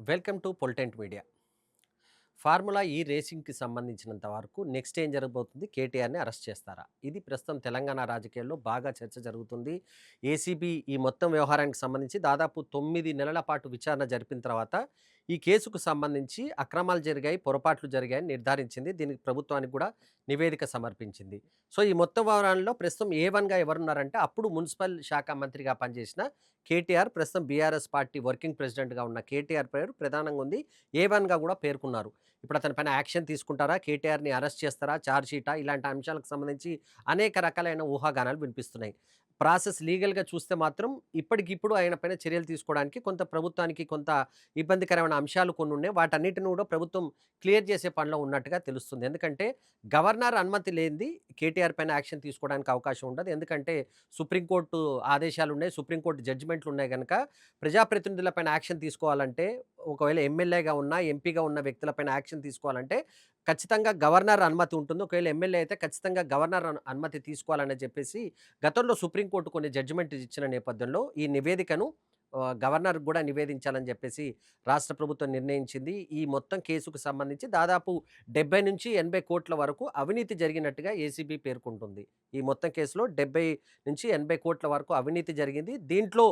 Welcome to Politent media. Formula E రేసింగ్‌కి సంబంధించినంత వరకు నెక్స్ట్ ఏం జరగబోతుంది? కేటీఆర్‌ని అరెస్ట్ చేస్తారా? ఇది ప్రస్తుతం తెలంగాణ రాజకీయాల్లో బాగా చర్చ జరుగుతుంది. ఏసీబీ ఈ మొత్తం వ్యవహారానికి సంబంధించి దాదాపు 9 నెలల పాటు విచారణ జరిపిన తర్వాత ఈ కేసుకు సంబంధించి అక్రమాలు జరిగాయి, పొరపాట్లు జరిగాయని నిర్ధారించింది. దీనికి ప్రభుత్వానికి కూడా నివేదిక సమర్పించింది. సో, ఈ మొత్తం వ్యవహారంలో ప్రస్తుతం ఏ1గా ఎవరున్నారంటే అప్పుడు మున్సిపల్ శాఖ మంత్రిగా పనిచేసిన కేటీఆర్, ప్రస్తుతం బీఆర్ఎస్ పార్టీ వర్కింగ్ ప్రెసిడెంట్‌గా ఉన్న కేటీఆర్ పేరు ప్రధానంగా ఉంది. ఏ1గా కూడా పేర్కొన్నారు. ఇప్పుడు అతని పైన యాక్షన్ తీసుకుంటారా? కేటీఆర్‌ని అరెస్ట్ చేస్తారా? చార్జ్ షీటా? ఇలాంటి అంశాలకు సంబంధించి అనేక రకాలైన ఊహాగానాలు వినిపిస్తున్నాయి. ప్రాసెస్ లీగల్‌గా చూస్తే మాత్రం ఇప్పటికిప్పుడు ఆయన పైన చర్యలు తీసుకోవడానికి కొంత ప్రభుత్వానికి కొంత ఇబ్బందికరమైన అంశాలు కొన్నున్నాయి. వాటన్నిటిని కూడా ప్రభుత్వం క్లియర్ చేసే పనిలో ఉన్నట్టుగా తెలుస్తుంది. ఎందుకంటే గవర్నర్ అనుమతి లేనిది కేటీఆర్ పైన యాక్షన్ తీసుకోవడానికి అవకాశం ఉండదు. ఎందుకంటే సుప్రీంకోర్టు ఆదేశాలున్నాయి. సుప్రీంకోర్టు జడ్జిమెంట్లున్నాయి గనక ప్రజాప్రతినిధుల పైన యాక్షన్ తీసుకోవాలంటే ఒకవేళ ఎమ్మెల్యేగా ఉన్న, ఎంపీగా ఉన్న వ్యక్తులపైన యాక్షన్ తీసుకోవాలంటే ఖచ్చితంగా గవర్నర్ అనుమతి ఉంటుంది. ఒకవేళ ఎమ్మెల్యే అయితే ఖచ్చితంగా గవర్నర్ అనుమతి తీసుకోవాలని చెప్పేసి గతంలో సుప్రీంకోర్టు కొన్ని జడ్జిమెంట్ ఇచ్చిన నేపథ్యంలో ఈ నివేదికను గవర్నర్‌కి గూడా నివేదించాలని జెప్పేసి రాష్ట్ర ప్రభుత్వం నిర్ణయించింది. ఈ మొత్తం కేసుకు సంబంధించి దాదాపు 70-80 కోట్ల వరకు అవినీతి జరిగినట్టుగా ఏసీబీ పేర్కొంటుంది. ఈ మొత్తం కేసులో 70-80 కోట్ల వరకు అవినీతి జరిగింది. దీంట్లో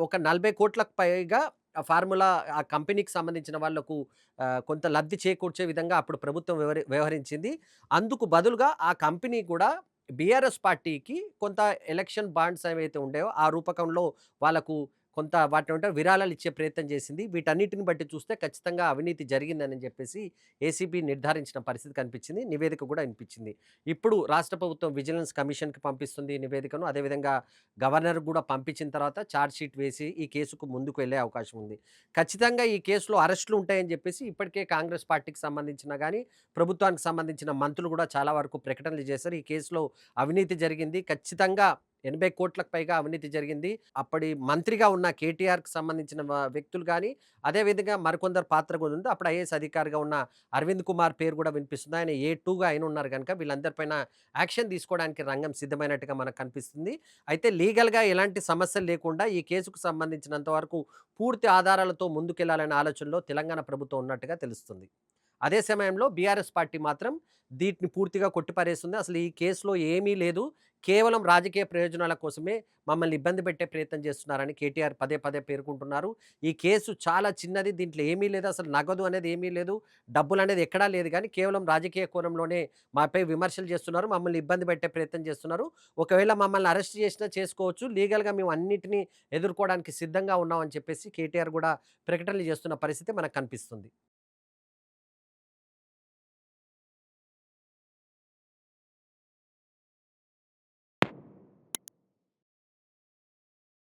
ఒక 40 కోట్లకు పైగా ఫార్ములా ఆ కంపెనీకి సంబంధించిన వాళ్లకు కొంత లబ్ధి చేకూర్చే విధంగా అప్పుడు ప్రభుత్వం వ్యవహరించింది. అందుకు బదులుగా ఆ కంపెనీ కూడా బీఆర్ఎస్ పార్టీకి కొంత ఎలక్షన్ బాండ్స్ ఏవైతే ఉండేవో ఆ రూపకంలో వాళ్ళకు కొంత వాటినేమంటే విరాళాలు ఇచ్చే ప్రయత్నం చేసింది. వీటన్నిటిని బట్టి చూస్తే ఖచ్చితంగా అవినీతి జరిగిందని చెప్పేసి ఏసీబీ నిర్ధారించిన పరిస్థితి కనిపించింది. నివేదిక కూడా వినిపించింది. ఇప్పుడు రాష్ట్ర ప్రభుత్వం విజిలెన్స్ కమిషన్‌కి పంపిస్తుంది ఈ నివేదికను. అదేవిధంగా గవర్నర్‌కి కూడా పంపించిన తర్వాత ఛార్జ్ షీట్ వేసి ఈ కేసుకు ముందుకు వెళ్ళే అవకాశం ఉంది. ఖచ్చితంగా ఈ కేసులో అరెస్టులు ఉంటాయని చెప్పేసి ఇప్పటికే కాంగ్రెస్ పార్టీకి సంబంధించిన గాని, ప్రభుత్వానికి సంబంధించిన మంత్రులు కూడా చాలా వరకు ప్రకటనలు చేశారు. ఈ కేసులో అవినీతి జరిగింది. ఖచ్చితంగా 80 కోట్లకు పైగా అవినీతి జరిగింది. అప్పటి మంత్రిగా ఉన్న కేటీఆర్‌కి సంబంధించిన వ్యక్తులు గాని, అదేవిధంగా మరికొందరు పాత్ర కూడా ఉంది. అప్పుడు ఐఏఎస్ అధికారిగా ఉన్న అరవింద్ కుమార్ పేరు కూడా వినిపిస్తుంది. ఆయన ఏ2గా ఉన్నారు గనుక వీళ్ళందరి పైన యాక్షన్ తీసుకోవడానికి రంగం సిద్ధమైనట్టుగా మనకు కనిపిస్తుంది. అయితే లీగల్‌గా ఎలాంటి సమస్యలు లేకుండా ఈ కేసుకు సంబంధించినంత వరకు పూర్తి ఆధారాలతో ముందుకెళ్లాలనే ఆలోచనలో తెలంగాణ ప్రభుత్వం ఉన్నట్టుగా తెలుస్తుంది. అదే సమయంలో బీఆర్ఎస్ పార్టీ మాత్రం దీన్ని పూర్తిగా కొట్టిపారేస్తుంది. అసలు ఈ కేసులో ఏమీ లేదు. కేవలం రాజకీయ ప్రయోజనాల కోసమే మమ్మల్ని ఇబ్బంది పెట్టే ప్రయత్నం చేస్తున్నారని కేటీఆర్ పదే పదే పేర్కొంటున్నారు. ఈ కేసు చాలా చిన్నది. దీంట్లో ఏమీ లేదు. అసలు నగదు అనేది ఏమీ లేదు. డబ్బులనేది ఎక్కడా లేదు గానీ కేవలం రాజకీయ కోణంలోనే మాపై విమర్శలు చేస్తున్నారు. మమ్మల్ని ఇబ్బంది పెట్టే ప్రయత్నం చేస్తున్నారు. ఒకవేళ మమ్మల్ని అరెస్ట్ చేసినా చేసుకోవచ్చు. లీగల్‌గా మేము అన్నిటిని ఎదుర్కోవడానికి సిద్ధంగా ఉన్నామని చెప్పేసి కేటీఆర్ గూడా ప్రకటనలు చేస్తున్న పరిస్థితి మనకు కనిపిస్తుంది.